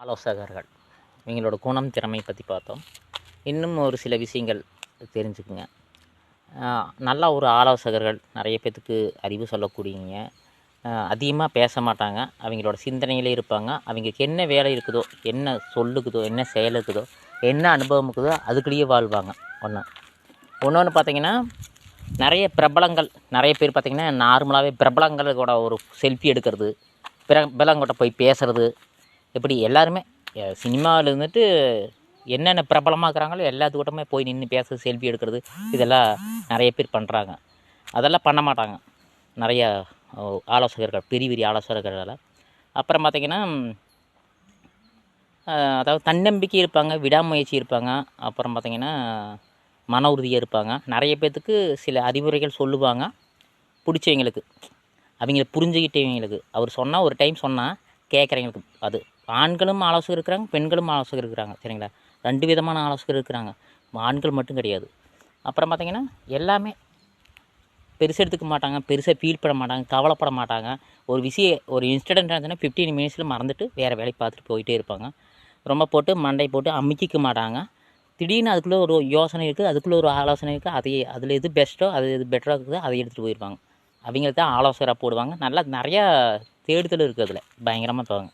ஆலோசகர்கள் இவங்களோட குணம் திறமை பற்றி பார்த்தோம். இன்னும் ஒரு சில விஷயங்கள் தெரிஞ்சுக்குங்க. நல்லா ஒரு ஆலோசகர்கள் நிறைய பேர்த்துக்கு அறிவு சொல்லக்கூடியவங்க. அதிகமாக பேச மாட்டாங்க, அவங்களோட சிந்தனையிலே இருப்பாங்க. அவங்களுக்கு என்ன வேலை இருக்குதோ, என்ன சொல்லுக்குதோ, என்ன செயல் இருக்குதோ, என்ன அனுபவம் இருக்குதோ அதுக்குள்ளேயே வாழ்வாங்க. ஒன்று பார்த்திங்கன்னா, நிறைய பிரபலங்கள் நிறைய பேர் பார்த்திங்கன்னா நார்மலாகவே பிரபலங்களோட ஒரு செல்ஃபி எடுக்கிறது, பிரபலங்கிட்ட போய் பேசுகிறது, இப்படி எல்லாருமே சினிமாவில் இருந்துட்டு என்னென்ன பிரபலமாக இருக்கிறாங்களோ எல்லாத்துக்கிட்டமே போய் நின்று பேசுறது, செல்ஃபி எடுக்கிறது, இதெல்லாம் நிறைய பேர் பண்ணுறாங்க. அதெல்லாம் பண்ண மாட்டாங்க நிறைய ஆலோசகர்கள், பெரிய பெரிய ஆலோசகர்கள். அப்புறம் பார்த்திங்கன்னா, அதாவது தன்னம்பிக்கை இருப்பாங்க, விடாமுயற்சி இருப்பாங்க. அப்புறம் பார்த்திங்கன்னா மன உறுதியாக இருப்பாங்க. நிறைய பேர்த்துக்கு சில அறிவுரைகள் சொல்லுவாங்க, பிடிச்சவங்களுக்கு, அவங்கள புரிஞ்சுக்கிட்டவங்களுக்கு. அவர் சொன்னால் ஒரு டைம் சொன்னால் கேட்குறவங்களுக்கு. அது ஆண்களும் ஆலோசகர் இருக்கிறாங்க, பெண்களும் ஆலோசகர் இருக்கிறாங்க. சரிங்களா? 2 விதமான ஆலோசகர் இருக்கிறாங்க, ஆண்கள் மட்டும் கிடையாது. அப்புறம் பார்த்திங்கன்னா எல்லாமே பெருசாக எடுத்துக்க மாட்டாங்க, பெருசாக ஃபீல் பண்ண மாட்டாங்க, கவலைப்பட மாட்டாங்க. ஒரு விஷயம், ஒரு இன்சிடென்ட் ஆச்சுன்னா 15 மினிட்ஸில் மறந்துட்டு வேறு வேலையை பார்த்துட்டு போயிட்டே இருப்பாங்க. ரொம்ப போட்டு மண்டை போட்டு அமுக்கிக்க மாட்டாங்க. திடீர்னு அதுக்குள்ளே ஒரு யோசனை இருக்குது, அதுக்குள்ளே ஒரு ஆலோசனை இருக்குது, அதில் எது பெஸ்ட்டோ, அது எது பெட்டராக இருக்குதோ அதை எடுத்துகிட்டு போயிருப்பாங்க. அவங்களுக்கு தான் ஆலோசகராக போடுவாங்க. நல்லா நிறையா தேடுதல் இருக்குது, அதில் பயங்கரமாக போவாங்க.